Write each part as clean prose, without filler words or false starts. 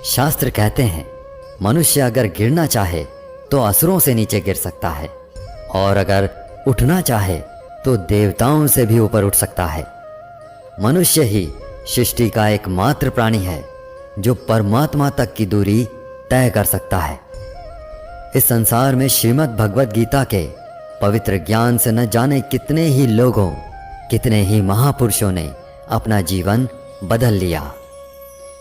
शास्त्र कहते हैं मनुष्य अगर गिरना चाहे तो असुरों से नीचे गिर सकता है, और अगर उठना चाहे तो देवताओं से भी ऊपर उठ सकता है। मनुष्य ही सृष्टि का एकमात्र प्राणी है जो परमात्मा तक की दूरी तय कर सकता है। इस संसार में श्रीमद् भगवद गीता के पवित्र ज्ञान से न जाने कितने ही लोगों, कितने ही महापुरुषों ने अपना जीवन बदल लिया।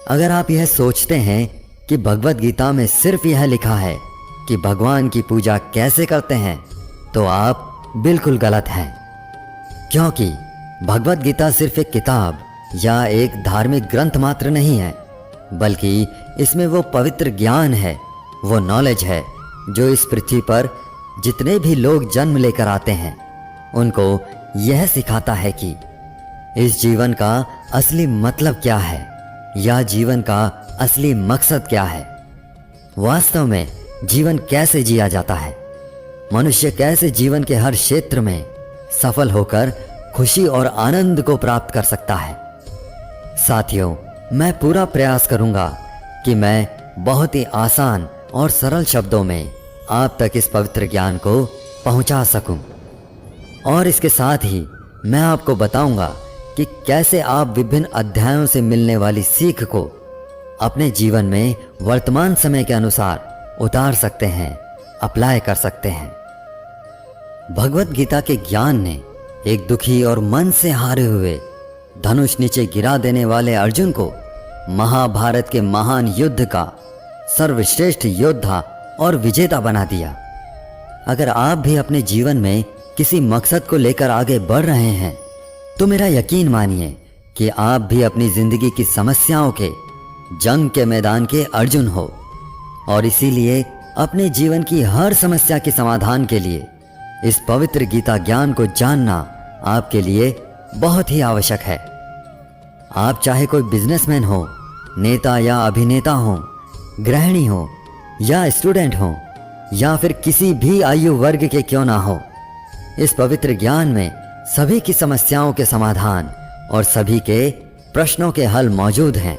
अगर आप यह सोचते हैं कि भगवद गीता में सिर्फ यह लिखा है कि भगवान की पूजा कैसे करते हैं, तो आप बिल्कुल गलत हैं। क्योंकि भगवद गीता सिर्फ एक किताब या एक धार्मिक ग्रंथ मात्र नहीं है, बल्कि इसमें वो पवित्र ज्ञान है, वो नॉलेज है जो इस पृथ्वी पर जितने भी लोग जन्म लेकर आते हैं उनको यह सिखाता है कि इस जीवन का असली मतलब क्या है या जीवन का असली मकसद क्या है। वास्तव में जीवन कैसे जिया जाता है, मनुष्य कैसे जीवन के हर क्षेत्र में सफल होकर खुशी और आनंद को प्राप्त कर सकता है। साथियों, मैं पूरा प्रयास करूंगा कि मैं बहुत ही आसान और सरल शब्दों में आप तक इस पवित्र ज्ञान को पहुंचा सकूं, और इसके साथ ही मैं आपको बताऊंगा कि कैसे आप विभिन्न अध्यायों से मिलने वाली सीख को अपने जीवन में वर्तमान समय के अनुसार उतार सकते हैं, अप्लाई कर सकते हैं। भगवत गीता के ज्ञान ने एक दुखी और मन से हारे हुए, धनुष नीचे गिरा देने वाले अर्जुन को महाभारत के महान युद्ध का सर्वश्रेष्ठ योद्धा और विजेता बना दिया। अगर आप भी अपने जीवन में किसी मकसद को लेकर आगे बढ़ रहे हैं तो मेरा यकीन मानिए कि आप भी अपनी जिंदगी की समस्याओं के जंग के मैदान के अर्जुन हो, और इसीलिए अपने जीवन की हर समस्या के समाधान के लिए इस पवित्र गीता ज्ञान को जानना आपके लिए बहुत ही आवश्यक है। आप चाहे कोई बिजनेसमैन हो, नेता या अभिनेता हो, गृहिणी हो या स्टूडेंट हो, या फिर किसी भी आयु वर्ग के क्यों ना हो, इस पवित्र ज्ञान में सभी की समस्याओं के समाधान और सभी के प्रश्नों के हल मौजूद हैं।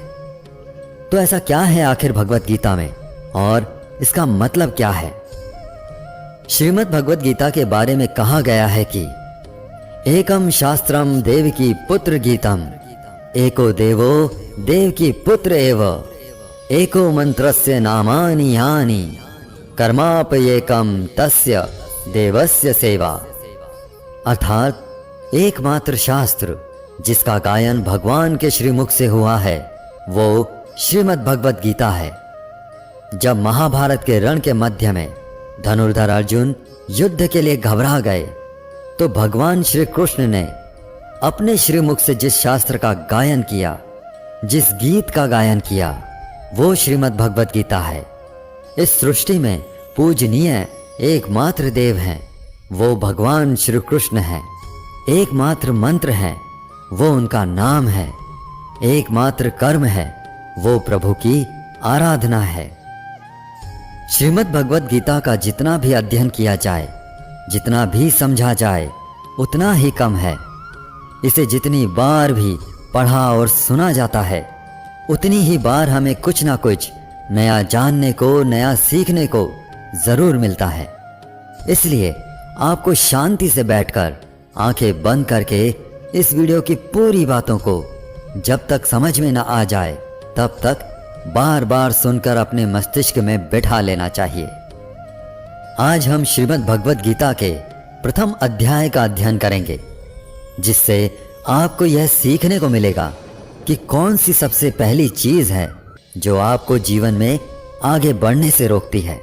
तो ऐसा क्या है आखिर भगवत गीता में, और इसका मतलब क्या है? श्रीमद् भगवत गीता के बारे में कहा गया है कि एकम शास्त्रम देवकी पुत्र गीतम, एको देवो देवकी पुत्र एव, एको मंत्रस्य नामानि यानि, कर्मापयेकम तस्य देवस्य सेवा। अर्थात एकमात्र शास्त्र जिसका गायन भगवान के श्रीमुख से हुआ है वो श्रीमद् भगवत गीता है। जब महाभारत के रण के मध्य में धनुर्धर अर्जुन युद्ध के लिए घबरा गए तो भगवान श्री कृष्ण ने अपने श्रीमुख से जिस शास्त्र का गायन किया, जिस गीत का गायन किया, वो श्रीमद् भगवत गीता है। इस सृष्टि में पूजनीय एकमात्र देव हैं, वो भगवान श्री कृष्ण हैं। एकमात्र मंत्र है, वो उनका नाम है। एकमात्र कर्म है, वो प्रभु की आराधना है। श्रीमद् भगवत गीता का जितना भी अध्ययन किया जाए, जितना भी समझा जाए, उतना ही कम है। इसे जितनी बार भी पढ़ा और सुना जाता है, उतनी ही बार हमें कुछ ना कुछ नया जानने को, नया सीखने को जरूर मिलता है। इसलिए आपको शांति से बैठकर आंखें बंद करके इस वीडियो की पूरी बातों को जब तक समझ में ना आ जाए तब तक बार बार सुनकर अपने मस्तिष्क में बैठा लेना चाहिए। आज हम श्रीमद् भगवत गीता के प्रथम अध्याय का अध्ययन करेंगे, जिससे आपको यह सीखने को मिलेगा कि कौन सी सबसे पहली चीज है जो आपको जीवन में आगे बढ़ने से रोकती है।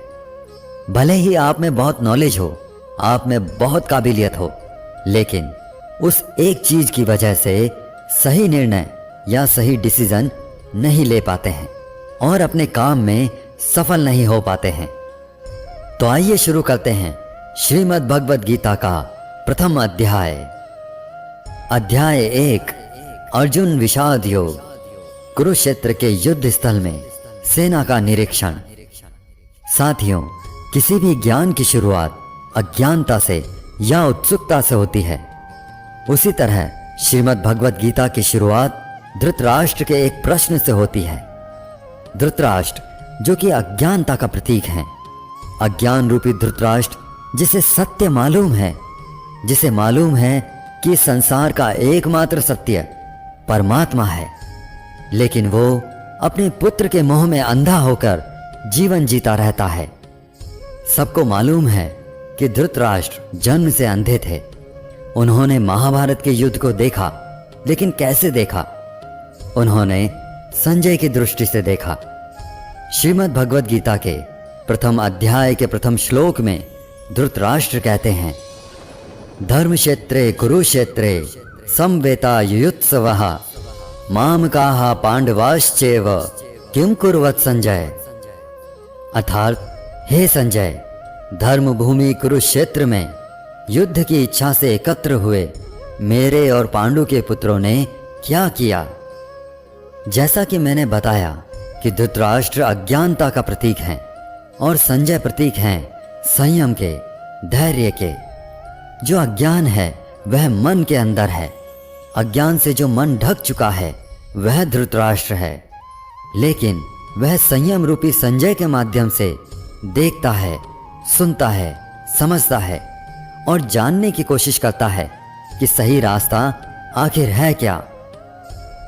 भले ही आप में बहुत नॉलेज हो, आप में बहुत काबिलियत हो, लेकिन उस एक चीज की वजह से सही निर्णय या सही डिसीजन नहीं ले पाते हैं और अपने काम में सफल नहीं हो पाते हैं। तो आइए शुरू करते हैं श्रीमद् भगवत गीता का प्रथम अध्याय। अध्याय 1, अर्जुन विषाद योग। कुरुक्षेत्र के युद्ध स्थल में सेना का निरीक्षण। साथियों, किसी भी ज्ञान की शुरुआत अज्ञानता से या उत्सुकता से होती है। उसी तरह श्रीमद् भगवत गीता की शुरुआत धृतराष्ट्र के एक प्रश्न से होती है। धृतराष्ट्र, जो कि अज्ञानता का प्रतीक है। अज्ञान रूपी धृतराष्ट्र जिसे सत्य मालूम है, जिसे मालूम है कि संसार का एकमात्र सत्य परमात्मा है, लेकिन वो अपने पुत्र के मोह में अंधा होकर जीवन जीता रहता है। सबको मालूम है कि धृतराष्ट्र जन्म से अंधे थे। उन्होंने महाभारत के युद्ध को देखा, लेकिन कैसे देखा? उन्होंने संजय की दृष्टि से देखा। श्रीमद् भगवद गीता के प्रथम अध्याय के प्रथम श्लोक में धृतराष्ट्र कहते हैं, धर्म क्षेत्रे कुरुक्षेत्रे समवेता युयुत्सवः मामकाः पांडवाश्चैव किम कुर्वत संजय। अर्थात, हे संजय, धर्म भूमि कुरुक्षेत्र में युद्ध की इच्छा से एकत्र हुए मेरे और पांडु के पुत्रों ने क्या किया? जैसा कि मैंने बताया कि धृतराष्ट्र अज्ञानता का प्रतीक है और संजय प्रतीक हैं संयम के, धैर्य के। जो अज्ञान है वह मन के अंदर है। अज्ञान से जो मन ढक चुका है वह धृतराष्ट्र है, लेकिन वह संयम रूपी संजय के माध्यम से देखता है, सुनता है, समझता है और जानने की कोशिश करता है कि सही रास्ता आखिर है क्या।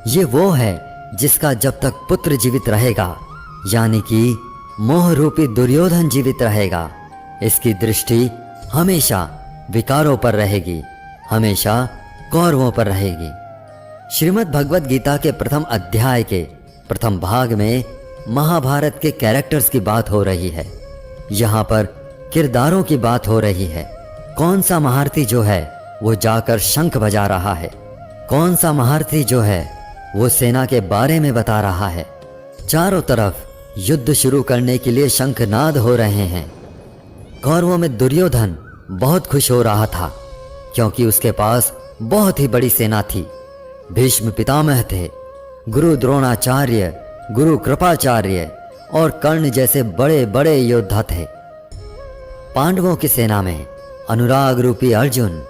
ये वो है जिसका जब तक पुत्र जीवित रहेगा, यानी कि मोह रूपी दुर्योधन जीवित रहेगा, इसकी दृष्टि हमेशा विकारों पर रहेगी, हमेशा कौरवों पर रहेगी। श्रीमद् भगवद गीता के प्रथम अध्याय के प्रथम भाग में महाभारत के कैरेक्टर्स की बात हो रही है। यहाँ पर किरदारों की बात हो रही है। कौन सा महारथी जो है वो जाकर शंख बजा रहा है, कौन सा महारथी जो है वो सेना के बारे में बता रहा है। चारों तरफ युद्ध शुरू करने के लिए शंखनाद हो रहे हैं। कौरवों में दुर्योधन बहुत खुश हो रहा था क्योंकि उसके पास बहुत ही बड़ी सेना थी। भीष्म पितामह थे, गुरु द्रोणाचार्य, गुरु कृपाचार्य और कर्ण जैसे बड़े बड़े योद्धा थे। पांडवों की सेना में अनुराग रूपी अर्जुन,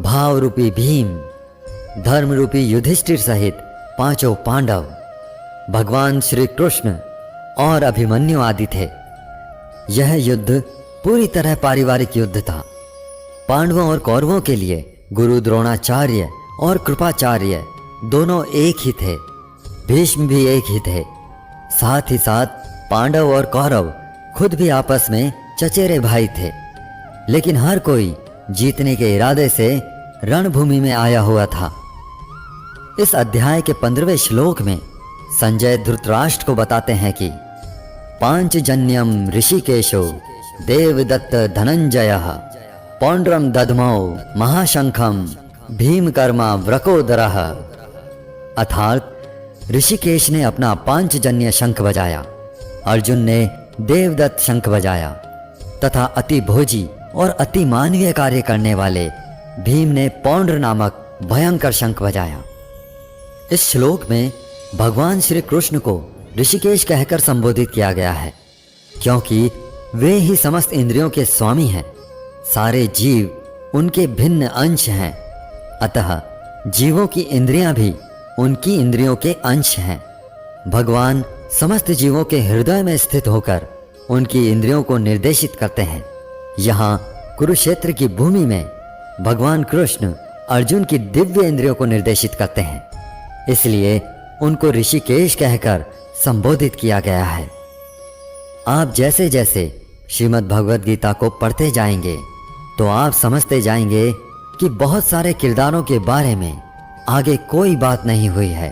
भाव रूपी भीम, धर्म रूपी युधिष्ठिर सहित पांचों पांडव, भगवान श्री कृष्ण और अभिमन्यु आदि थे। यह युद्ध पूरी तरह पारिवारिक युद्ध था। पांडवों और कौरवों के लिए गुरु द्रोणाचार्य और कृपाचार्य दोनों एक ही थे, भीष्म भी एक ही थे। साथ ही साथ पांडव और कौरव खुद भी आपस में चचेरे भाई थे, लेकिन हर कोई जीतने के इरादे से रणभूमि में आया हुआ था। इस अध्याय के 15वें श्लोक में संजय धृतराष्ट्र को बताते हैं कि पांचजन्यम ऋषिकेशो देवदत्त धनंजयः पौंड्रम दधमौ महाशंखम भीमकर्मा व्रकोदरः। अर्थात ऋषिकेश ने अपना पांचजन्य शंख बजाया, अर्जुन ने देवदत्त शंख बजाया तथा अति भोजी और अति मानवीय कार्य करने वाले भीम ने पौंड्र नामक भयंकर शंख बजाया। इस श्लोक में भगवान श्री कृष्ण को ऋषिकेश कहकर संबोधित किया गया है क्योंकि वे ही समस्त इंद्रियों के स्वामी हैं। सारे जीव उनके भिन्न अंश हैं, अतः जीवों की इंद्रियां भी उनकी इंद्रियों के अंश हैं। भगवान समस्त जीवों के हृदय में स्थित होकर उनकी इंद्रियों को निर्देशित करते हैं। यहाँ कुरुक्षेत्र की भूमि में भगवान कृष्ण अर्जुन की दिव्य इंद्रियों को निर्देशित करते हैं, इसलिए उनको ऋषिकेश कहकर संबोधित किया गया है। आप जैसे जैसे श्रीमद् भगवद गीता को पढ़ते जाएंगे तो आप समझते जाएंगे कि बहुत सारे किरदारों के बारे में आगे कोई बात नहीं हुई है।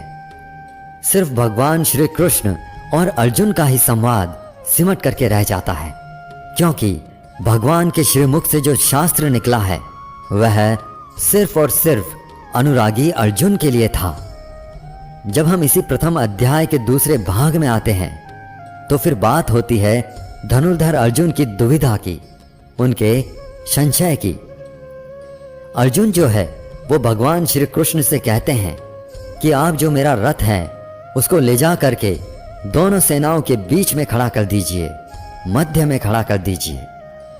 सिर्फ भगवान श्री कृष्ण और अर्जुन का ही संवाद सिमट करके रह जाता है, क्योंकि भगवान के श्रीमुख से जो शास्त्र निकला है वह सिर्फ और सिर्फ अनुरागी अर्जुन के लिए था। जब हम इसी प्रथम अध्याय के दूसरे भाग में आते हैं तो फिर बात होती है धनुर्धर अर्जुन की दुविधा की, उनके संशय की। अर्जुन जो है वो भगवान श्री कृष्ण से कहते हैं कि आप जो मेरा रथ है उसको ले जा करके दोनों सेनाओं के बीच में खड़ा कर दीजिए, मध्य में खड़ा कर दीजिए।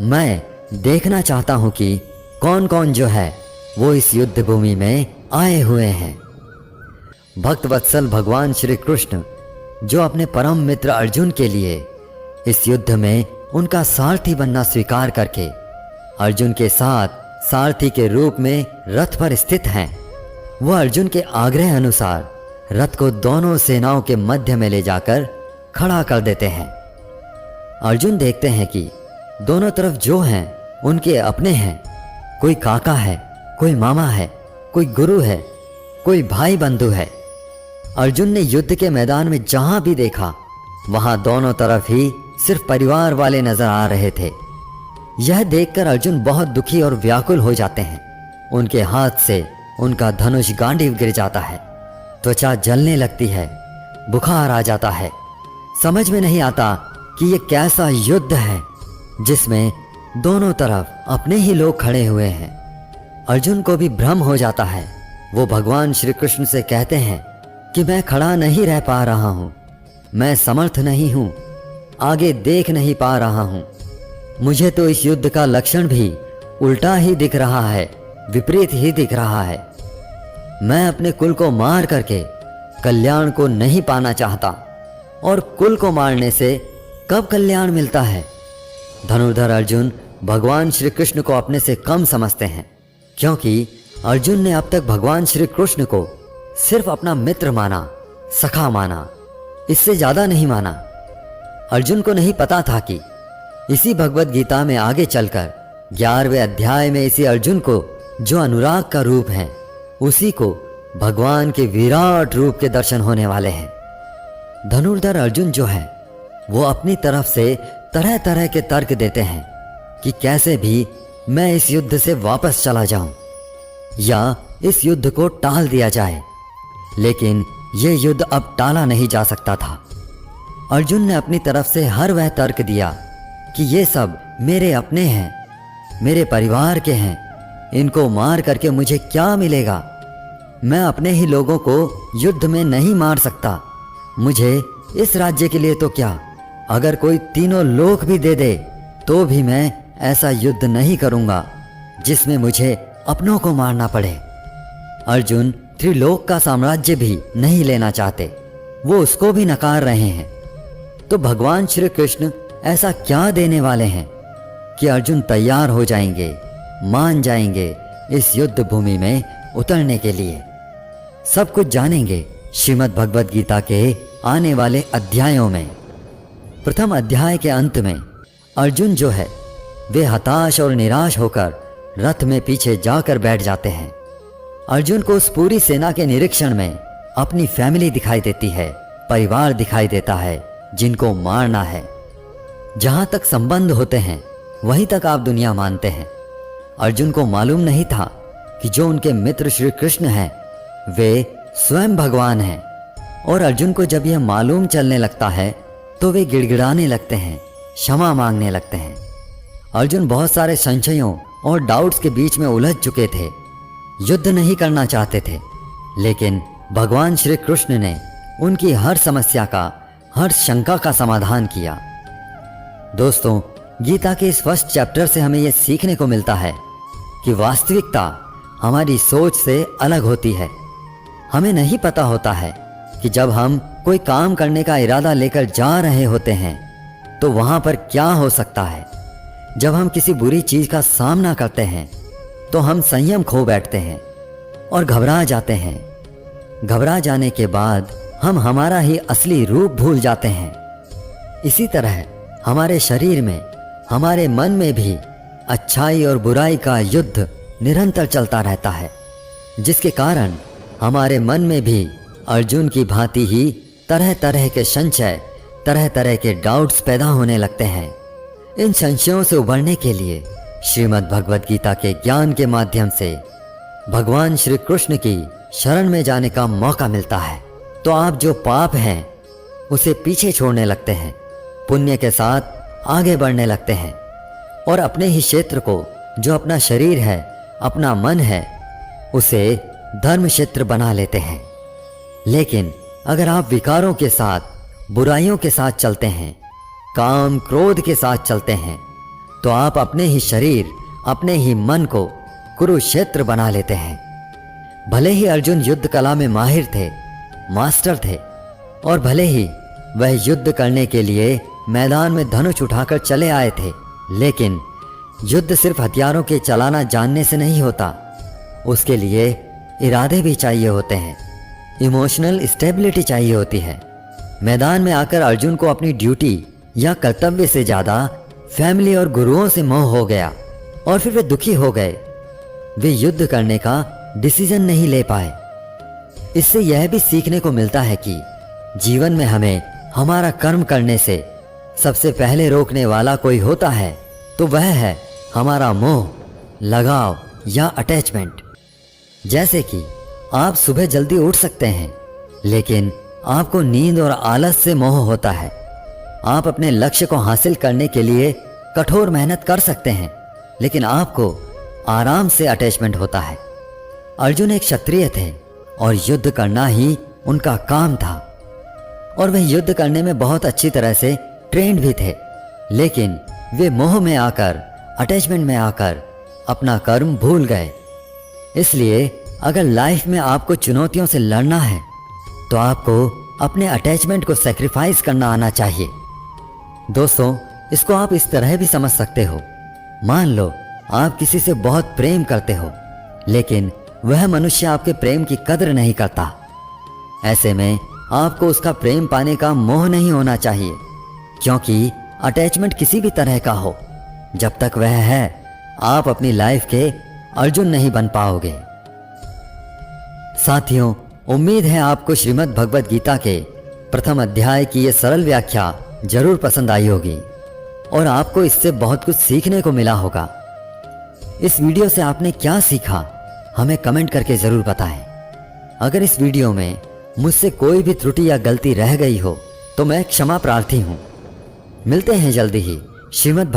मैं देखना चाहता हूं कि कौन कौन जो है वो इस युद्ध भूमि में आए हुए हैं। भक्त वत्सल भगवान श्री कृष्ण जो अपने परम मित्र अर्जुन के लिए इस युद्ध में उनका सारथी बनना स्वीकार करके अर्जुन के साथ सारथी के रूप में रथ पर स्थित हैं, वह अर्जुन के आग्रह अनुसार रथ को दोनों सेनाओं के मध्य में ले जाकर खड़ा कर देते हैं। अर्जुन देखते हैं कि दोनों तरफ जो हैं उनके अपने हैं, कोई काका है, कोई मामा है, कोई गुरु है, कोई भाई बंधु है। अर्जुन ने युद्ध के मैदान में जहां भी देखा वहां दोनों तरफ ही सिर्फ परिवार वाले नजर आ रहे थे। यह देखकर अर्जुन बहुत दुखी और व्याकुल हो जाते हैं। उनके हाथ से उनका धनुष गांडीव गिर जाता है, त्वचा जलने लगती है, बुखार आ जाता है। समझ में नहीं आता कि यह कैसा युद्ध है जिसमें दोनों तरफ अपने ही लोग खड़े हुए हैं। अर्जुन को भी भ्रम हो जाता है। वो भगवान श्री कृष्ण से कहते हैं कि मैं खड़ा नहीं रह पा रहा हूं, मैं समर्थ नहीं हूं, आगे देख नहीं पा रहा हूं। मुझे तो इस युद्ध का लक्षण भी उल्टा ही दिख रहा है, विपरीत ही दिख रहा है। मैं अपने कुल को मार करके कल्याण को नहीं पाना चाहता, और कुल को मारने से कब कल्याण मिलता है। धनुर्धर अर्जुन भगवान श्री कृष्ण को अपने से कम समझते हैं, क्योंकि अर्जुन ने अब तक भगवान श्री कृष्ण को सिर्फ अपना मित्र माना, सखा माना, इससे ज्यादा नहीं माना। अर्जुन को नहीं पता था कि इसी भगवत गीता में आगे चलकर 11वें अध्याय में इसी अर्जुन को जो अनुराग का रूप है, उसी को भगवान के विराट रूप के दर्शन होने वाले हैं। धनुर्धर अर्जुन जो है वो अपनी तरफ से तरह तरह के तर्क देते हैं कि कैसे भी मैं इस युद्ध से वापस चला जाऊं या इस युद्ध को टाल दिया जाए, लेकिन यह युद्ध अब टाला नहीं जा सकता था। अर्जुन ने अपनी तरफ से हर वह तर्क दिया कि ये सब मेरे अपने हैं, मेरे परिवार के हैं, इनको मार करके मुझे क्या मिलेगा। मैं अपने ही लोगों को युद्ध में नहीं मार सकता, मुझे इस राज्य के लिए तो क्या, अगर कोई तीनों लोक भी दे दे तो भी मैं ऐसा युद्ध नहीं करूंगा जिसमें मुझे अपनों को मारना पड़े। अर्जुन त्रिलोक का साम्राज्य भी नहीं लेना चाहते, वो उसको भी नकार रहे हैं। तो भगवान श्री कृष्ण ऐसा क्या देने वाले हैं कि अर्जुन तैयार हो जाएंगे, मान जाएंगे इस युद्ध भूमि में उतरने के लिए। सब कुछ जानेंगे श्रीमद् भगवद गीता के आने वाले अध्यायों में। प्रथम अध्याय के अंत में अर्जुन जो है वे हताश और निराश होकर रथ में पीछे जाकर बैठ जाते हैं। अर्जुन को उस पूरी सेना के निरीक्षण में अपनी फैमिली दिखाई देती है, परिवार दिखाई देता है जिनको मारना है। जहां तक संबंध होते हैं वहीं तक आप दुनिया मानते हैं। अर्जुन को मालूम नहीं था कि जो उनके मित्र श्री कृष्ण हैं वे स्वयं भगवान हैं, और अर्जुन को जब यह मालूम चलने लगता है तो वे गिड़गिड़ाने लगते हैं, क्षमा मांगने लगते हैं। अर्जुन बहुत सारे संशयों और डाउट्स के बीच में उलझ चुके थे, युद्ध नहीं करना चाहते थे, लेकिन भगवान श्री कृष्ण ने उनकी हर समस्या का, हर शंका का समाधान किया। दोस्तों, गीता के इस फर्स्ट चैप्टर से हमें यह सीखने को मिलता है कि वास्तविकता हमारी सोच से अलग होती है। हमें नहीं पता होता है कि जब हम कोई काम करने का इरादा लेकर जा रहे होते हैं तो वहां पर क्या हो सकता है। जब हम किसी बुरी चीज का सामना करते हैं तो हम संयम खो बैठते हैं और घबरा जाते हैं। घबरा जाने के बाद हम हमारा ही असली रूप भूल जाते हैं। इसी तरह हमारे शरीर में, हमारे मन में भी अच्छाई और बुराई का युद्ध निरंतर चलता रहता है, जिसके कारण हमारे मन में भी अर्जुन की भांति ही तरह तरह के संशय, तरह तरह के डाउट्स पैदा होने लगते हैं। इन संशयों से उबरने के लिए श्रीमद् भगवद गीता के ज्ञान के माध्यम से भगवान श्री कृष्ण की शरण में जाने का मौका मिलता है। तो आप जो पाप हैं उसे पीछे छोड़ने लगते हैं, पुण्य के साथ आगे बढ़ने लगते हैं, और अपने ही क्षेत्र को, जो अपना शरीर है, अपना मन है, उसे धर्म क्षेत्र बना लेते हैं। लेकिन अगर आप विकारों के साथ, बुराइयों के साथ चलते हैं, काम क्रोध के साथ चलते हैं, तो आप अपने ही शरीर, अपने ही मन को कुरुक्षेत्र बना लेते हैं। भले ही अर्जुन युद्ध कला में माहिर थे, मास्टर थे, और भले ही वह युद्ध करने के लिए मैदान में धनुष उठाकर चले आए थे, लेकिन युद्ध सिर्फ हथियारों के चलाना जानने से नहीं होता, उसके लिए इरादे भी चाहिए होते हैं, इमोशनल स्टेबिलिटी चाहिए होती है। मैदान में आकर अर्जुन को अपनी ड्यूटी या कर्तव्य से ज़्यादा फैमिली और गुरुओं से मोह हो गया और फिर वे दुखी हो गए। वे युद्ध करने का डिसीजन नहीं ले पाए। इससे यह भी सीखने को मिलता है कि जीवन में हमें हमारा कर्म करने से सबसे पहले रोकने वाला कोई होता है तो वह है हमारा मोह, लगाव या अटैचमेंट। जैसे कि आप सुबह जल्दी उठ सकते हैं, लेकिन आपको नींद और आलस से मोह होता है। आप अपने लक्ष्य को हासिल करने के लिए कठोर मेहनत कर सकते हैं, लेकिन आपको आराम से अटैचमेंट होता है। अर्जुन एक क्षत्रिय थे और युद्ध करना ही उनका काम था, और वे युद्ध करने में बहुत अच्छी तरह से ट्रेंड भी थे, लेकिन वे मोह में आकर, अटैचमेंट में आकर अपना कर्म भूल गए। इसलिए अगर लाइफ में आपको चुनौतियों से लड़ना है तो आपको अपने अटैचमेंट को सेक्रीफाइस करना आना चाहिए। दोस्तों, इसको आप इस तरह भी समझ सकते हो। मान लो आप किसी से बहुत प्रेम करते हो, लेकिन वह मनुष्य आपके प्रेम की कदर नहीं करता। ऐसे में आपको उसका प्रेम पाने का मोह नहीं होना चाहिए, क्योंकि अटैचमेंट किसी भी तरह का हो, जब तक वह है आप अपनी लाइफ के अर्जुन नहीं बन पाओगे। साथियों, उम्मीद है आपको श्रीमद् भगवद गीता के प्रथम अध्याय की यह सरल व्याख्या जरूर पसंद आई होगी और आपको इससे बहुत कुछ सीखने को मिला होगा। इस वीडियो से आपने क्या सीखा हमें कमेंट करके जरूर बताएं। अगर इस वीडियो में मुझसे कोई भी त्रुटि या गलती रह गई हो तो मैं क्षमा प्रार्थी हूं। मिलते हैं जल्दी ही श्रीमद्